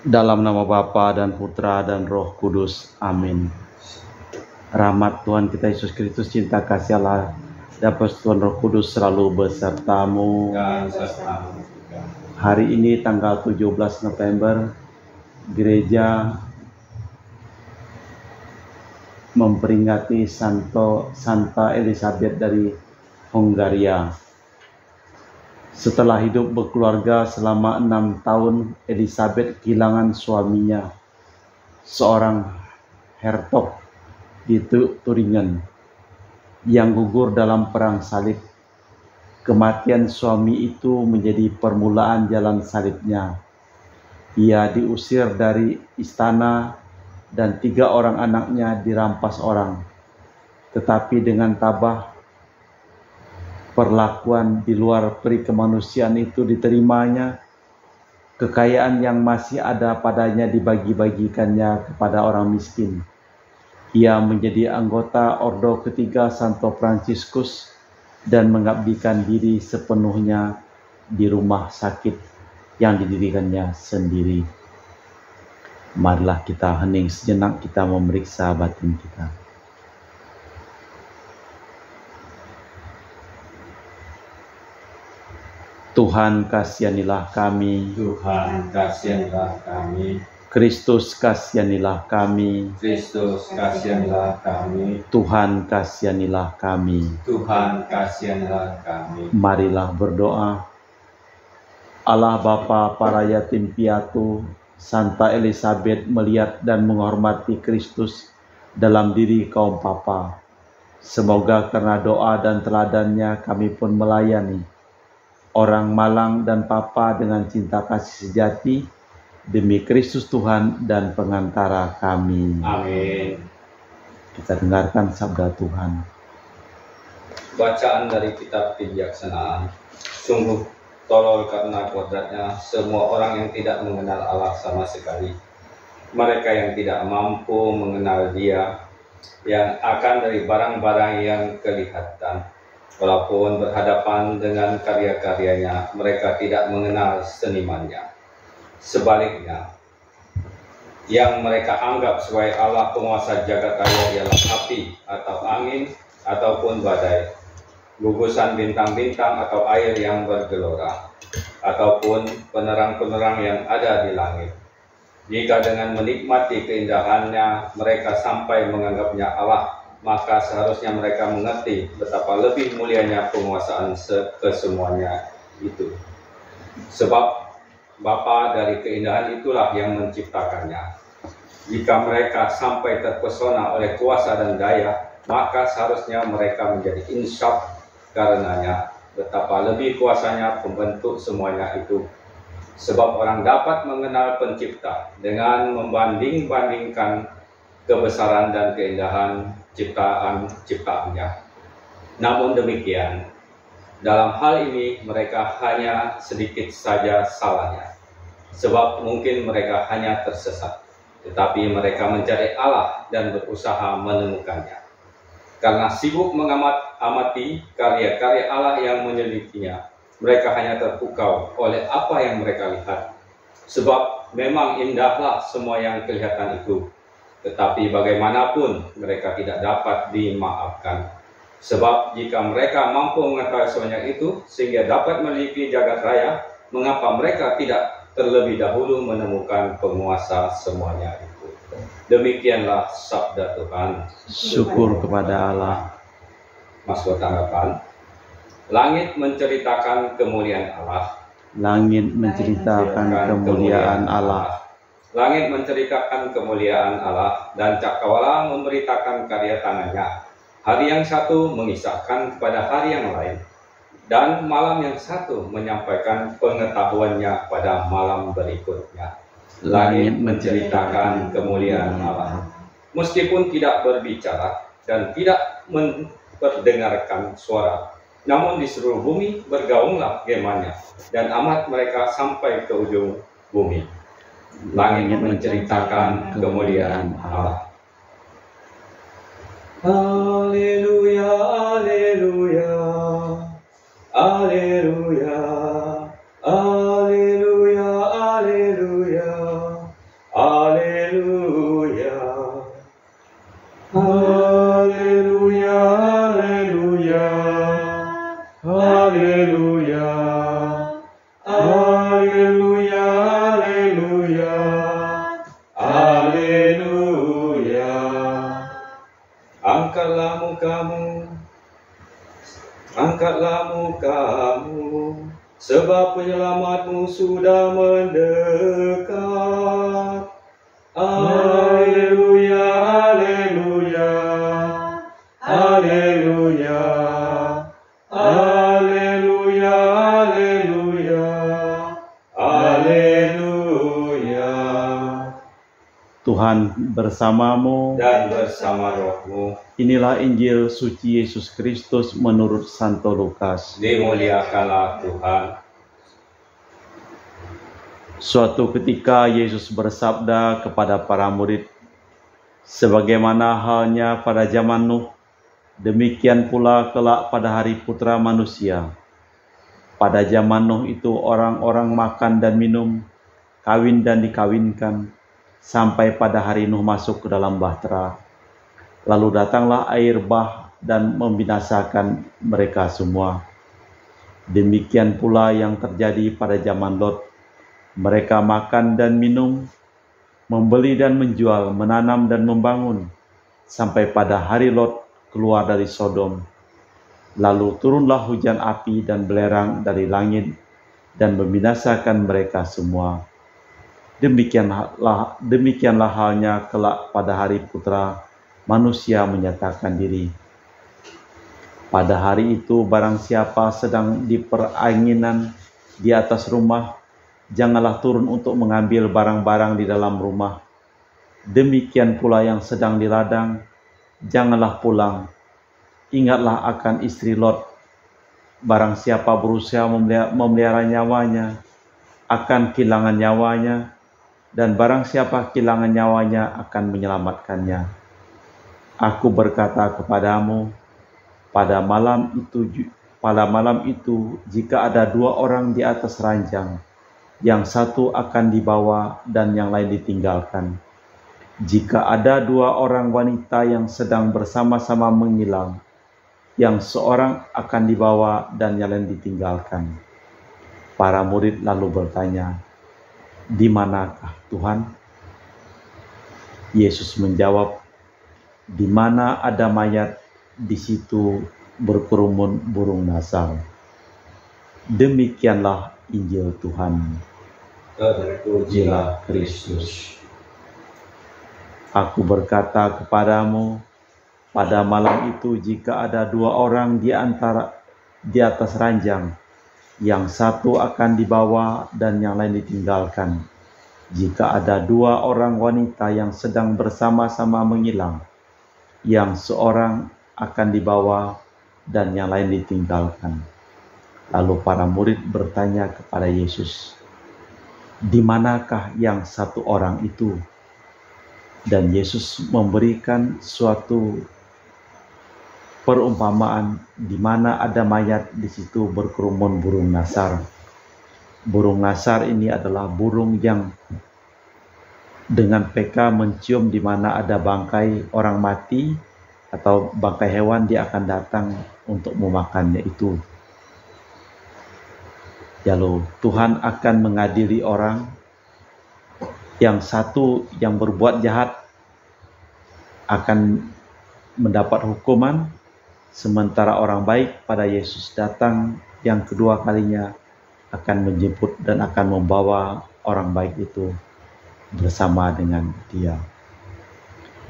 Dalam nama Bapa dan Putra dan Roh Kudus. Amin. Rahmat Tuhan kita Yesus Kristus, cinta kasih Allah, dan persekutuan Roh Kudus selalu besertamu. Dan sertamu juga. Hari ini tanggal 17 November, gereja memperingati Santa Elizabeth dari Hongaria. Setelah hidup berkeluarga selama 6 tahun, Elizabeth kehilangan suaminya, seorang hertog di Turingen, yang gugur dalam perang salib. Kematian suami itu menjadi permulaan jalan salibnya. Ia diusir dari istana dan 3 orang anaknya dirampas orang. Tetapi dengan tabah, perlakuan di luar peri kemanusiaan itu diterimanya. Kekayaan yang masih ada padanya dibagi-bagikannya kepada orang miskin. Ia menjadi anggota Ordo ketiga Santo Fransiskus dan mengabdikan diri sepenuhnya di rumah sakit yang didirikannya sendiri. Marilah kita hening sejenak, kita memeriksa batin kita. Tuhan, kasihanilah kami. Tuhan, kasihanlah kami. Kristus, kasihanilah kami. Kristus, kasihanlah kami. Tuhan, kasihanilah kami. Tuhan, kasihanlah kami. Marilah berdoa. Allah Bapa para yatim piatu, Santa Elizabeth melihat dan menghormati Kristus dalam diri kaum papa. Semoga karena doa dan teladannya kami pun melayani orang malang dan papa dengan cinta kasih sejati demi Kristus Tuhan dan pengantara kami. Amin. Kita dengarkan sabda Tuhan. Bacaan dari kitab kebijaksanaan. Sungguh tolol karena kodratnya semua orang yang tidak mengenal Allah sama sekali. Mereka yang tidak mampu mengenal Dia, yang akan dari barang-barang yang kelihatan. Walaupun berhadapan dengan karya-karyanya, mereka tidak mengenal senimannya. Sebaliknya, yang mereka anggap sebagai Allah penguasa jagat raya ialah api atau angin ataupun badai, gugusan bintang-bintang atau air yang bergelora, ataupun penerang-penerang yang ada di langit. Jika dengan menikmati keindahannya mereka sampai menganggapnya Allah, maka seharusnya mereka mengerti betapa lebih mulianya penguasaan kesemuanya itu. Sebab Bapa dari keindahan itulah yang menciptakannya. Jika mereka sampai terpesona oleh kuasa dan daya, maka seharusnya mereka menjadi insyaf karenanya betapa lebih kuasanya pembentuk semuanya itu. Sebab orang dapat mengenal pencipta dengan membanding-bandingkan kebesaran dan keindahan ciptaan-ciptaannya. Namun demikian, dalam hal ini mereka hanya sedikit saja salahnya. Sebab mungkin mereka hanya tersesat, tetapi mereka mencari Allah dan berusaha menemukannya. Karena sibuk mengamati karya-karya Allah yang menyelidikinya, mereka hanya terpukau oleh apa yang mereka lihat. Sebab memang indahlah semua yang kelihatan itu, tetapi bagaimanapun mereka tidak dapat dimaafkan. Sebab jika mereka mampu mengetahui semuanya itu sehingga dapat memiliki jagat raya, mengapa mereka tidak terlebih dahulu menemukan penguasa semuanya itu? Demikianlah sabda Tuhan. Syukur kepada Allah. Masuk tanggapan. Langit menceritakan kemuliaan Allah. Langit menceritakan kemuliaan Allah. Langit menceritakan kemuliaan Allah dan cakrawala memberitakan karya tangannya. Hari yang satu mengisahkan kepada hari yang lain, dan malam yang satu menyampaikan pengetahuannya pada malam berikutnya. Langit menceritakan kemuliaan Allah, meskipun tidak berbicara dan tidak memperdengarkan suara, namun di seluruh bumi bergaunglah gemanya, dan amat mereka sampai ke ujung bumi. Langit menceritakan kemuliaan Allah. Haleluya, haleluya, haleluya, haleluya, haleluya. kamu, sebab penyelamatmu sudah mendekat. Haleluya, haleluya, haleluya, haleluya, haleluya, haleluya. Tuhan bersamamu Dan bersama rohmu. Inilah Injil suci Yesus Kristus menurut Santo Lukas. Dimuliakanlah Tuhan. Suatu ketika Yesus bersabda kepada para murid, sebagaimana halnya pada zaman Nuh, demikian pula kelak pada hari Putra Manusia. Pada zaman Nuh itu orang-orang makan dan minum, kawin dan dikawinkan, sampai pada hari Nuh masuk ke dalam bahtera. Lalu datanglah air bah dan membinasakan mereka semua. Demikian pula yang terjadi pada zaman Lot. Mereka makan dan minum, membeli dan menjual, menanam dan membangun, sampai pada hari Lot keluar dari Sodom. Lalu turunlah hujan api dan belerang dari langit dan membinasakan mereka semua. Demikianlah halnya kelak pada hari Putra Manusia menyatakan diri. Pada hari itu barang siapa sedang di peranginan di atas rumah, janganlah turun untuk mengambil barang-barang di dalam rumah. Demikian pula yang sedang di ladang, janganlah pulang. Ingatlah akan istri Lot. Barang siapa berusaha memelihara nyawanya, akan kehilangan nyawanya, dan barang siapa kehilangan nyawanya akan menyelamatkannya. Aku berkata kepadamu, pada malam itu jika ada dua orang di atas ranjang, yang satu akan dibawa dan yang lain ditinggalkan. Jika ada dua orang wanita yang sedang bersama-sama mengilang, yang seorang akan dibawa dan yang lain ditinggalkan. Para murid lalu bertanya, "Di manakah Tuhan?" Yesus menjawab, "Di mana ada mayat, di situ berkerumun burung nasar." Demikianlah Injil Tuhan. Terpujilah Kristus. Aku berkata kepadamu, pada malam itu jika ada dua orang di atas ranjang, yang satu akan dibawa dan yang lain ditinggalkan. Jika ada dua orang wanita yang sedang bersama-sama mengilang, yang seorang akan dibawa dan yang lain ditinggalkan. Lalu para murid bertanya kepada Yesus, "Di manakah yang satu orang itu?" Dan Yesus memberikan suatu perumpamaan, di mana ada mayat, di situ berkerumun burung nasar. Burung nasar ini adalah burung yang dengan peka mencium di mana ada bangkai orang mati atau bangkai hewan, dia akan datang untuk memakannya itu. Lalu Tuhan akan mengadili orang. Yang satu yang berbuat jahat akan mendapat hukuman, sementara orang baik pada Yesus datang yang kedua kalinya akan menjemput dan akan membawa orang baik itu bersama dengan dia.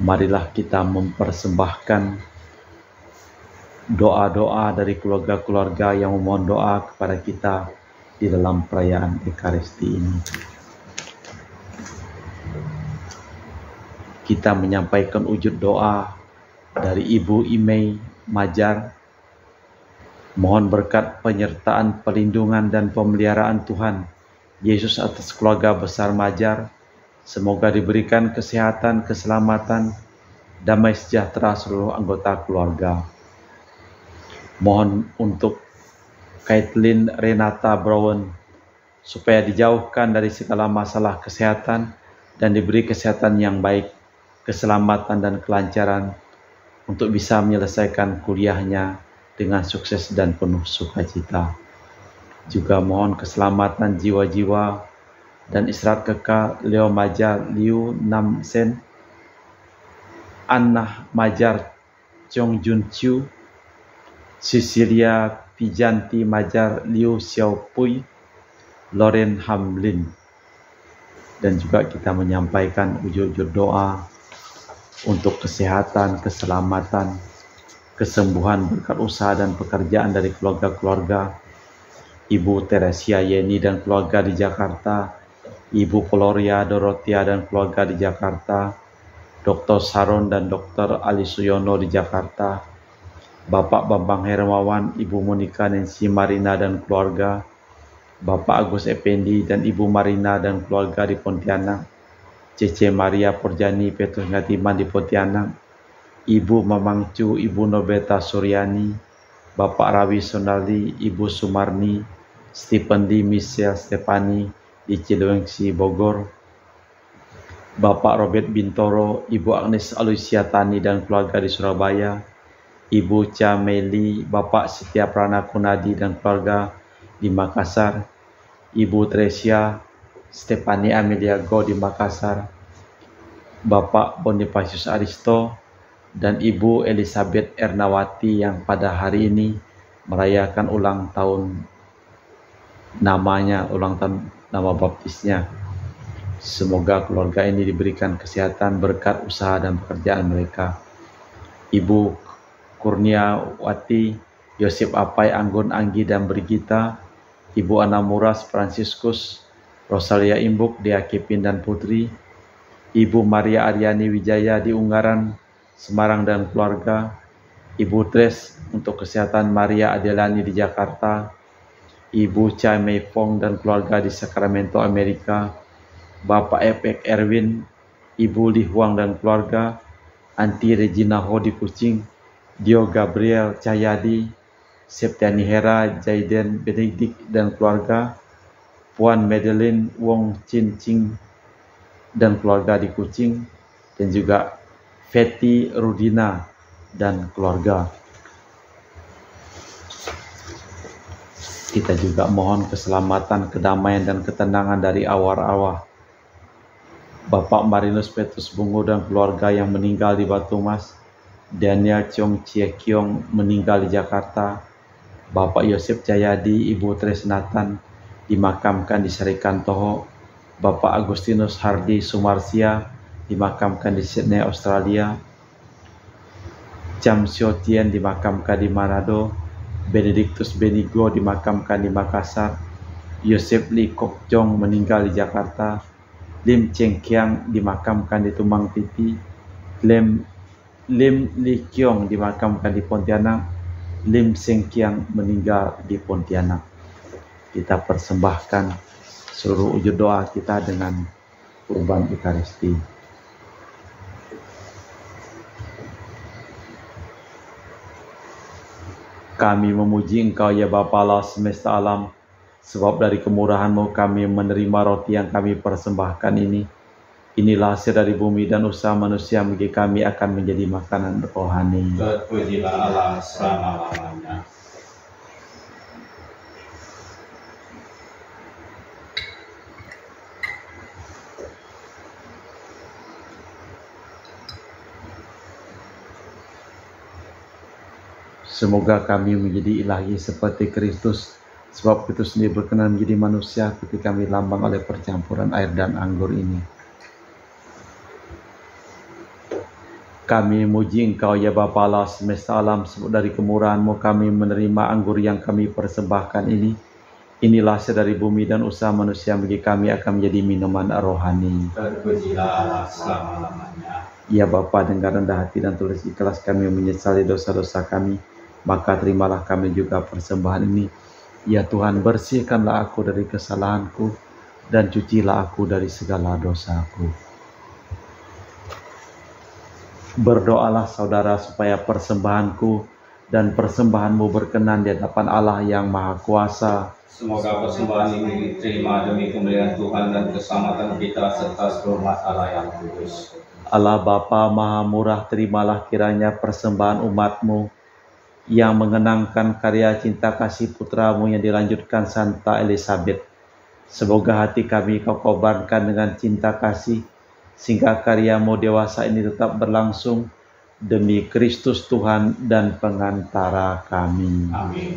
Marilah kita mempersembahkan doa-doa dari keluarga-keluarga yang memohon doa kepada kita di dalam perayaan Ekaristi ini. Kita menyampaikan wujud doa dari Ibu Imei Majar. Mohon berkat penyertaan, perlindungan dan pemeliharaan Tuhan Yesus atas keluarga besar Majar. Semoga diberikan kesehatan, keselamatan, damai sejahtera seluruh anggota keluarga. Mohon untuk Caitlin Renata Brown supaya dijauhkan dari segala masalah kesehatan dan diberi kesehatan yang baik, keselamatan dan kelancaran untuk bisa menyelesaikan kuliahnya dengan sukses dan penuh sukacita. Juga mohon keselamatan jiwa-jiwa dan istirahat kekal Leo Majar Liu Nam Sen, Anna Majar Chong Jun Chiu, Cecilia Vijanti Majar, Liu Xiaopui, Loren Hamlin. Dan juga kita menyampaikan ujur-ujur doa untuk kesehatan, keselamatan, kesembuhan berkat usaha dan pekerjaan dari keluarga-keluarga Ibu Teresia Yeni dan keluarga di Jakarta, Ibu Gloria Dorotia dan keluarga di Jakarta, Dr. Saron dan Dr. Ali Suyono di Jakarta, Bapak Bambang Hermawan, Ibu Monika Nancy Marina dan keluarga, Bapak Agus Effendi dan Ibu Marina dan keluarga di Pontianak, Cece Maria Porjani Petrus Ngatiman di Pontianak, Ibu Mamang Cu, Ibu Nobeta Suryani, Bapak Rawi Sonali, Ibu Sumarni, Stephen Di Michelle Stefani di Cilengsi Bogor, Bapak Robert Bintoro, Ibu Agnes Alusia Tani dan keluarga di Surabaya, Ibu Cha Meli, Bapak Setia Prana Kunadi dan keluarga di Makassar, Ibu Tresia Stefani Amelia Go di Makassar, Bapak Bonifacius Aristo, dan Ibu Elizabeth Ernawati yang pada hari ini merayakan ulang tahun nama baptisnya. Semoga keluarga ini diberikan kesehatan berkat usaha dan pekerjaan mereka. Ibu Kurniawati, Yosep Apai, Anggun Anggi dan Brigita, Ibu Ana Muras Franciscus, Rosalia Imbuk, Dea Kepin dan Putri, Ibu Maria Aryani Wijaya di Ungaran, Semarang dan keluarga, Ibu Tres untuk kesehatan Maria Adelani di Jakarta, Ibu Chai Mei Fong dan keluarga di Sacramento, Amerika, Bapak Epek Erwin, Ibu Li Huang dan keluarga, Anti Regina Ho di Kucing, Dio Gabriel Cahyadi, Septiani Hera, Jaiden Benedict dan keluarga, Puan Madeline Wong Chin Ching dan keluarga di Kucing, dan juga Feti Rudina dan keluarga. Kita juga mohon keselamatan, kedamaian dan ketenangan dari awar-awar Bapak Marinus Petrus Bungo dan keluarga yang meninggal di Batu Mas, Daniel Chong Chie Kiong meninggal di Jakarta, Bapak Yosep Jayadi, Ibu Tresnatan dimakamkan di Sarikantoho, Bapak Agustinus Hardi Sumarsia dimakamkan di Sydney, Australia, Cham Sio Tien dimakamkan di Manado, Benedictus Benigo dimakamkan di Makassar, Yosep Lee Kok Jong meninggal di Jakarta, Lim Cheng Kiang dimakamkan di Tumang Titi, Lim Li Kiong dimakamkan di Pontianak, Lim Seng Kiang meninggal di Pontianak. Kita persembahkan seluruh ujur doa kita dengan kurban Ekaristi. Kami memuji Engkau ya Bapa Allah semesta alam, sebab dari kemurahan-Mu kami menerima roti yang kami persembahkan ini. Inilah hasil dari bumi dan usaha manusia bagi kami akan menjadi makanan rohani. Terpujilah Allah selama-lamanya. Semoga kami menjadi ilahi seperti Kristus, sebab Kristus sendiri berkenan menjadi manusia ketika kami lambang oleh percampuran air dan anggur ini. Kami memuji Engkau ya Bapa Allah semesta alam, sebab dari kemurahan-Mu kami menerima anggur yang kami persembahkan ini. Inilah hasil dari bumi dan usaha manusia bagi kami akan menjadi minuman rohani. Terpujilah Allah selama-lamanya. Ya Bapa, dengan rendah hati dan tulus ikhlas kami menyesali dosa-dosa kami, maka terimalah kami juga persembahan ini. Ya Tuhan, bersihkanlah aku dari kesalahanku dan cucilah aku dari segala dosaku. Berdoalah saudara supaya persembahanku dan persembahanmu berkenan di hadapan Allah yang Maha Kuasa. Semoga persembahan ini diterima demi kemuliaan Tuhan dan keselamatan kita serta seluruh umat Allah yang kudus. Allah Bapa Maha Murah, terimalah kiranya persembahan umat-Mu yang mengenangkan karya cinta kasih putra-Mu yang dilanjutkan Santa Elizabeth. Semoga hati kami Kau kobarkan dengan cinta kasih, sehingga karya-Mu dewasa ini tetap berlangsung demi Kristus Tuhan dan pengantara kami. Amin.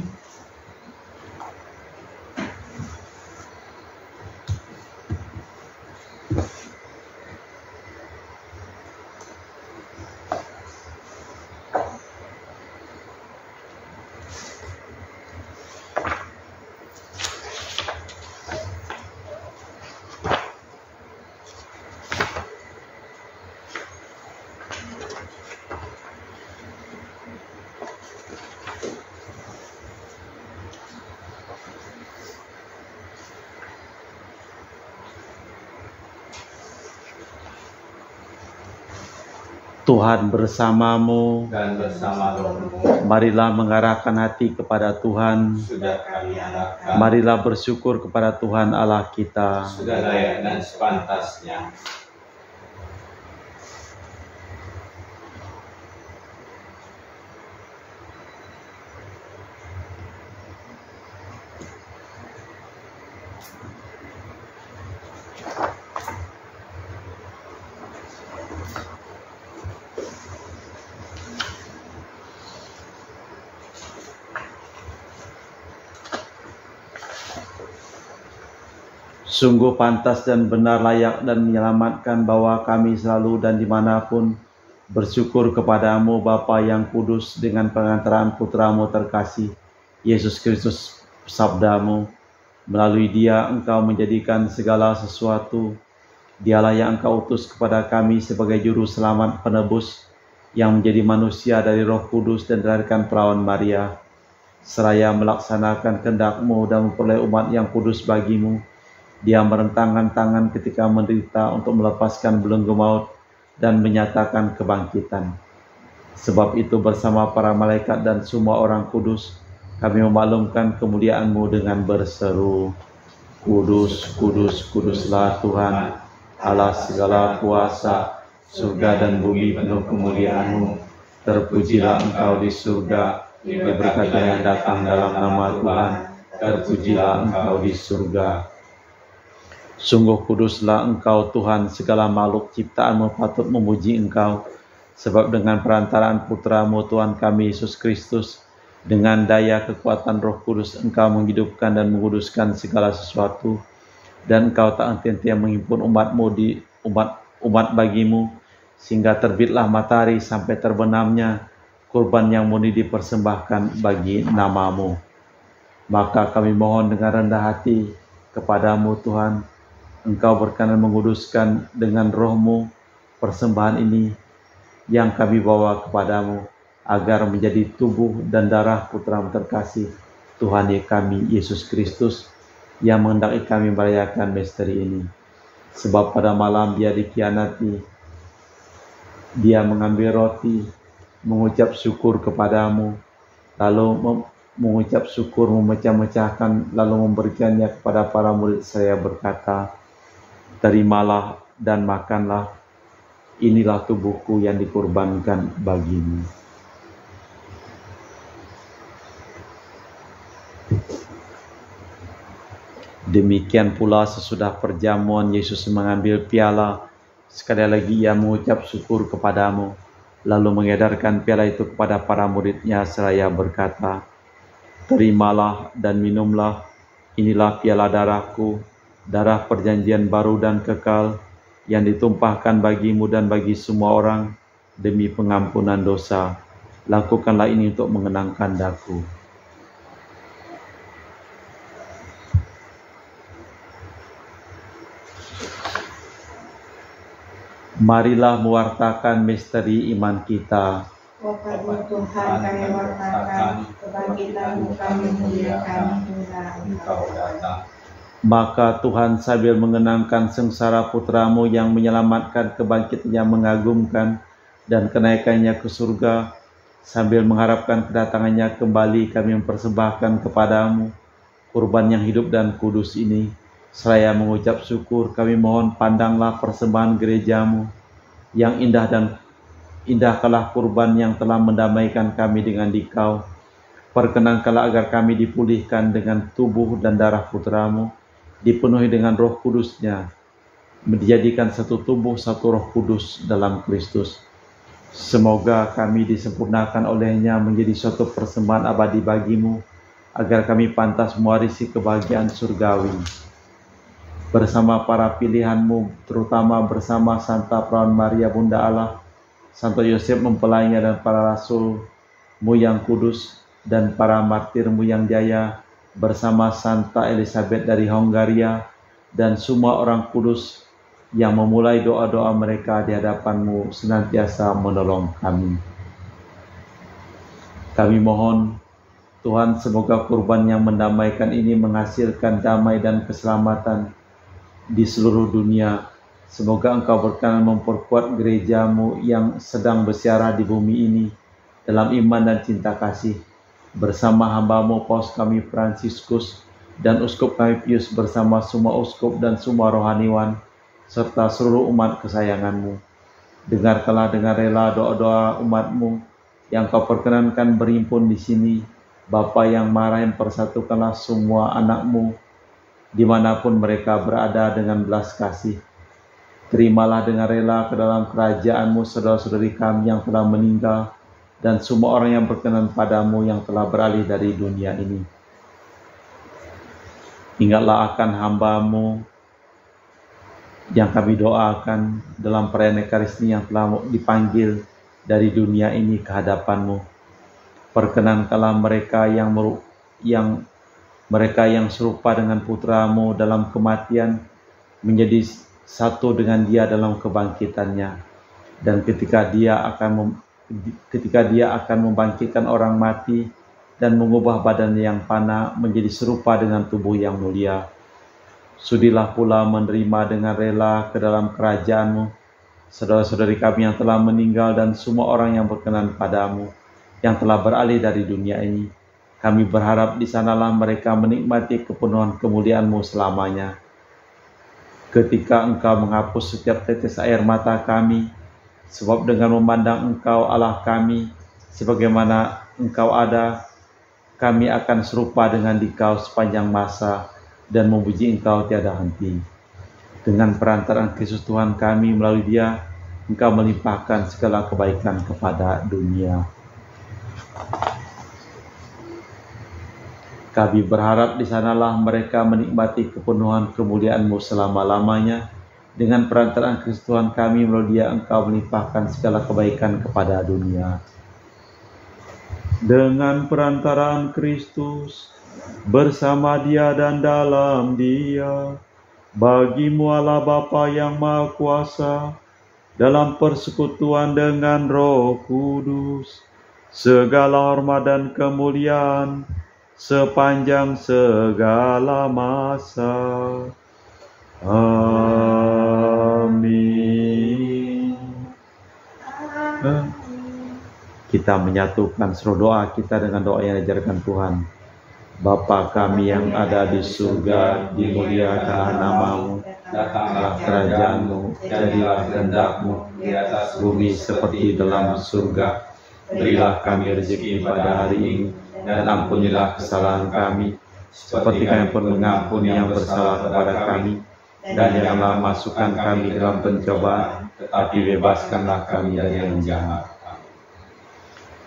Tuhan bersamamu. dan bersama rohmu. Marilah mengarahkan hati kepada Tuhan. Sudah kami arahkan. Marilah bersyukur kepada Tuhan Allah kita. Sudah layak dan sepantasnya. Sungguh pantas dan benar, layak dan menyelamatkan bahwa kami selalu dan dimanapun bersyukur kepadamu Bapa yang kudus dengan pengantaran putramu terkasih, Yesus Kristus sabdamu. Melalui dia engkau menjadikan segala sesuatu. Dialah yang engkau utus kepada kami sebagai juru selamat penebus yang menjadi manusia dari Roh Kudus dan dilahirkan perawan Maria. Seraya melaksanakan kehendak-Mu dan memperoleh umat yang kudus bagimu, dia merentangkan tangan ketika menderita untuk melepaskan belenggu maut dan menyatakan kebangkitan. Sebab itu bersama para malaikat dan semua orang kudus, kami memaklumkan kemuliaan-Mu dengan berseru, Kudus, kudus, kuduslah Tuhan, Allah segala kuasa, surga dan bumi penuh kemuliaan-Mu. Terpujilah Engkau di surga, diberkati yang datang dalam nama Tuhan, terpujilah Engkau di surga. Sungguh kuduslah Engkau Tuhan, segala makhluk ciptaan-Mu patut memuji Engkau, sebab dengan perantaraan Putra-Mu Tuhan kami Yesus Kristus, dengan daya kekuatan Roh Kudus Engkau menghidupkan dan menguduskan segala sesuatu, dan Engkau tak henti-henti menghimpun umat-Mu di umat bagimu, sehingga terbitlah matahari sampai terbenamnya kurban yang murni dipersembahkan bagi nama-Mu. Maka kami mohon dengan rendah hati kepadamu Tuhan, Engkau berkenan menguduskan dengan roh-Mu persembahan ini yang kami bawa kepadamu, agar menjadi tubuh dan darah Putra-Mu terkasih, Tuhan kami Yesus Kristus, yang menghendaki kami merayakan misteri ini. Sebab pada malam dia dikhianati, dia mengambil roti, mengucap syukur kepadamu, lalu mengucap syukur, memecah-mecahkan, lalu memberikannya kepada para murid, saya berkata, terimalah dan makanlah, inilah tubuhku yang dikorbankan bagimu. Demikian pula sesudah perjamuan Yesus mengambil piala, sekali lagi ia mengucap syukur kepadamu, lalu mengedarkan piala itu kepada para murid-Nya seraya berkata, terimalah dan minumlah, inilah piala darahku, darah perjanjian baru dan kekal, yang ditumpahkan bagimu dan bagi semua orang demi pengampunan dosa. Lakukanlah ini untuk mengenangkan daku. Marilah mewartakan misteri iman kita. Wahai Tuhan, kami wartakan kebangkitan-Mu, kami muliakan hingga Engkau datang. Maka Tuhan sambil mengenangkan sengsara Putra-Mu yang menyelamatkan, kebangkitan yang mengagumkan, dan kenaikannya ke surga, sambil mengharapkan kedatangannya kembali, kami mempersembahkan kepadamu kurban yang hidup dan kudus ini. Seraya mengucap syukur, kami mohon pandanglah persembahan gereja-Mu yang indah, dan indahkanlah kurban yang telah mendamaikan kami dengan Dikau. Perkenankanlah agar kami dipulihkan dengan tubuh dan darah Putra-Mu, dipenuhi dengan Roh Kudus-Nya, menjadikan satu tubuh, satu Roh Kudus dalam Kristus. Semoga kami disempurnakan olehnya menjadi suatu persembahan abadi bagimu, agar kami pantas mewarisi kebahagiaan surgawi. Bersama para pilihan-Mu, terutama bersama Santa Perawan Maria Bunda Allah, Santo Yosef mempelainya, dan para Rasul-Mu yang kudus, dan para martir-Mu yang jaya, bersama Santa Elizabeth dari Hongaria, dan semua orang kudus yang memulai doa-doa mereka di hadapan-Mu, senantiasa menolong kami. Kami mohon, Tuhan, semoga kurban yang mendamaikan ini menghasilkan damai dan keselamatan di seluruh dunia, Semoga Engkau berkenan memperkuat gereja-Mu yang sedang bersiarah di bumi ini dalam iman dan cinta kasih, bersama hamba-Mu Paus kami Fransiskus dan Uskup kami Pius bersama semua uskup dan semua rohaniwan serta seluruh umat kesayangan-Mu. Dengarkanlah dengan rela doa-doa umat-Mu yang Kau perkenankan berhimpun di sini. Bapa yang marah, yang persatukanlah semua anak-Mu dimanapun mereka berada dengan belas kasih. Terimalah dengan rela ke dalam kerajaan-Mu saudara-saudari kami yang telah meninggal dan semua orang yang berkenan padamu yang telah beralih dari dunia ini. Ingatlah akan hamba-Mu yang kami doakan dalam perayaan Ekaristi yang telah dipanggil dari dunia ini ke hadapan-Mu. Perkenankanlah mereka yang serupa dengan putra-Mu dalam kematian menjadi satu dengan Dia dalam kebangkitannya, dan ketika Dia akan membangkitkan orang mati dan mengubah badan yang fana menjadi serupa dengan tubuh yang mulia. Sudilah pula menerima dengan rela ke dalam kerajaan-Mu saudara-saudari kami yang telah meninggal dan semua orang yang berkenan padamu yang telah beralih dari dunia ini. Kami berharap di sanalah mereka menikmati kepenuhan kemuliaan-Mu selamanya. Ketika Engkau menghapus setiap tetes air mata kami, sebab dengan memandang Engkau Allah kami, sebagaimana Engkau ada, kami akan serupa dengan Dikau sepanjang masa dan memuji Engkau tiada henti. Dengan perantaraan Kristus Tuhan kami, melalui Dia, Engkau melimpahkan segala kebaikan kepada dunia. Kami berharap di sanalah mereka menikmati kepenuhan kemuliaan-Mu selama-lamanya. Dengan perantaraan Kristus Tuhan kami, melalui Dia Engkau melimpahkan segala kebaikan kepada dunia. Dengan perantaraan Kristus, bersama Dia dan dalam Dia, bagi-Mu Allah Bapa yang Maha Kuasa, dalam persekutuan dengan Roh Kudus, segala hormat dan kemuliaan sepanjang segala masa. Amin. Kita menyatukan seluruh doa kita dengan doa yang diajarkan Tuhan. Bapa kami yang ada di surga, dimuliakanlah nama-Mu, datanglah kerajaan-Mu, jadilah kehendak-Mu di atas bumi seperti dalam surga. Berilah kami rezeki pada hari ini, dan ampunilah kesalahan kami, seperti kami pun mengampuni yang bersalah kepada kami. Dan janganlah masukkan kami dalam pencobaan, tetapi bebaskanlah kami dari yang jahat.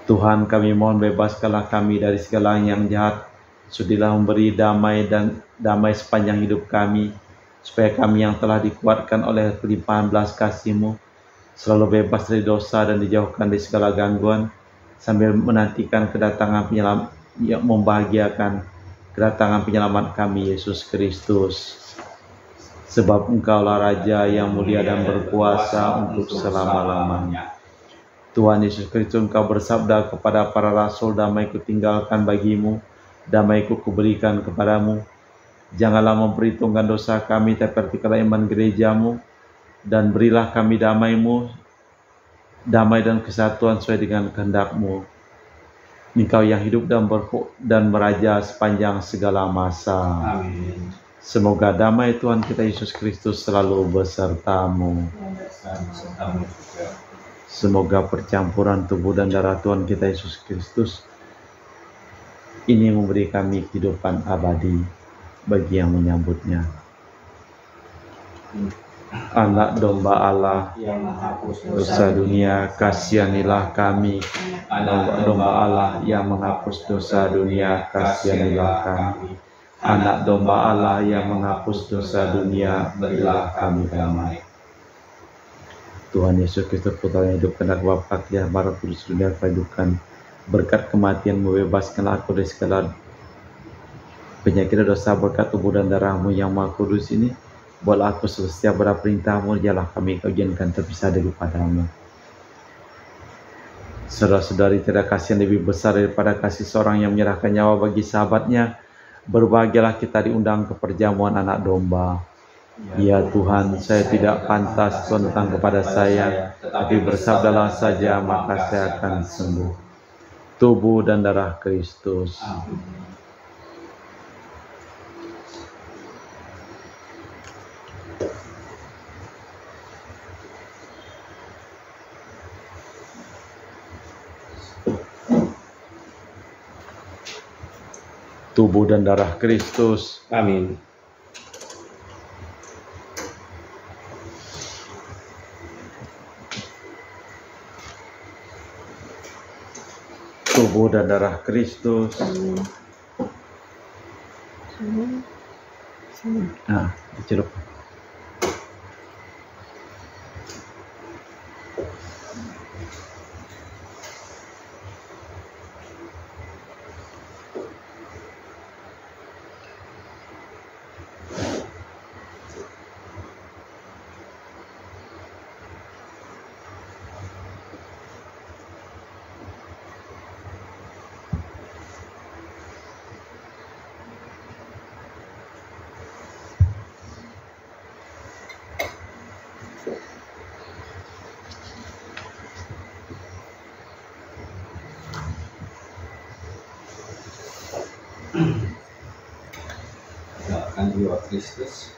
Tuhan, kami mohon bebaskanlah kami dari segala yang jahat. Sudilah memberi damai sepanjang hidup kami, supaya kami yang telah dikuatkan oleh kelimpahan belas kasih-Mu selalu bebas dari dosa dan dijauhkan dari segala gangguan, sambil menantikan kedatangan penyelamat yang membahagiakan, kedatangan penyelamat kami Yesus Kristus. Sebab Engkaulah Raja yang mulia dan berkuasa untuk selama-lamanya. Tuhan Yesus Kristus, Engkau bersabda kepada para rasul, damai-Ku tinggalkan bagimu, damai-Ku kuberikan kepadamu. Janganlah memperhitungkan dosa kami, tapi perhatikanlah iman gereja-Mu, dan berilah kami damai-Mu, damai dan kesatuan sesuai dengan kehendak-Mu. Engkau yang hidup dan meraja sepanjang segala masa. Amin. Semoga damai Tuhan kita Yesus Kristus selalu beserta-Mu. Semoga percampuran tubuh dan darah Tuhan kita Yesus Kristus ini memberi kami kehidupan abadi bagi yang menyambutnya. Anak domba Allah yang menghapus dosa dunia, kasihanilah kami. Anak domba Allah yang menghapus dosa dunia, kasihanilah kami. Anak domba Allah yang menghapus dosa dunia, berilah kami damai. Tuhan Yesus Kristus, Putra yang hidup, kehendak Bapa Dia Maha Kudus dunia kehidupan. Berkat kematian membebaskanlah aku dari segala penyakit dosa, berkat tubuh dan darah-Mu yang Maha Kudus ini. Buatlah aku setia pada perintah-Mu, janganlah kami Kau izinkan terpisah daripada-Mu. Saudara-saudari, tiada kasih yang lebih besar daripada kasih seorang yang menyerahkan nyawa bagi sahabatnya. Berbahagialah kita diundang ke perjamuan anak domba. Ya Tuhan, saya tidak pantas Tuhan datang kepada saya, tapi bersabdalah saja maka saya akan sembuh. Tubuh dan darah Kristus. Tubuh dan darah Kristus. Amin. Tubuh dan darah Kristus. Nah, dicelup. Doakan jiwa Kristus.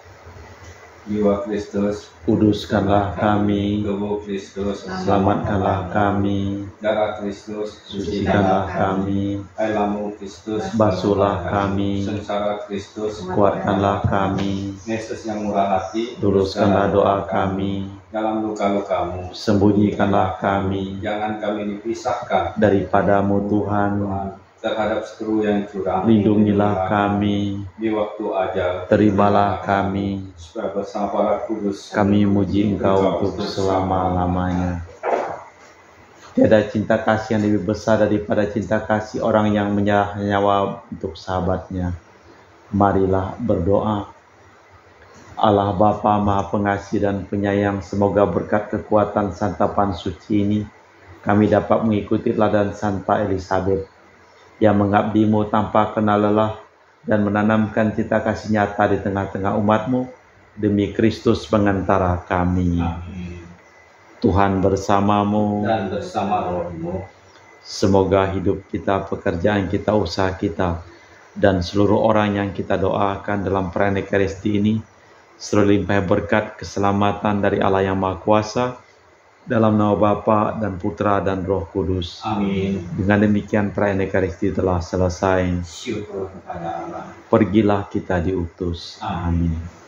Jiwa Kristus, Kuduskanlah kami, tubuh Kristus, selamatkanlah kami, darah Kristus, sucikanlah kami, air lambung Kristus, basuhlah kami, sengsara Kristus, kuatkanlah kami, Yesus yang murah hati, luruskanlah doa kami, dalam luka-lukamu, sembunyikanlah kami jangan kami dipisahkan daripadamu Tuhan, Tuhan, terhadap seteru yang curang. lindungilah kami, di waktu ajal, terimalah kami, supaya bersama para kudus kami muji Engkau untuk selama-lamanya. Tiada cinta kasih yang lebih besar daripada cinta kasih orang yang menyerahkan nyawa untuk sahabatnya. Marilah berdoa. Allah Bapa Maha Pengasih dan Penyayang, semoga berkat kekuatan santapan suci ini kami dapat mengikuti teladan Santa Elizabeth yang mengabdimu tanpa kenal lelah dan menanamkan cinta kasih nyata di tengah-tengah umatmu demi Kristus pengantara kami. Amin. Tuhan bersamamu Dan bersama rohmu. Semoga hidup kita, pekerjaan kita, usaha kita, dan seluruh orang yang kita doakan dalam perayaan Ekaristi ini selalu limpah berkat keselamatan dari Allah yang Maha Kuasa, dalam nama Bapa dan Putra dan Roh Kudus. Amin. Dengan demikian perayaan Ekaristi telah selesai. Syukur kepada Allah. Pergilah kita diutus. Amin. Amin.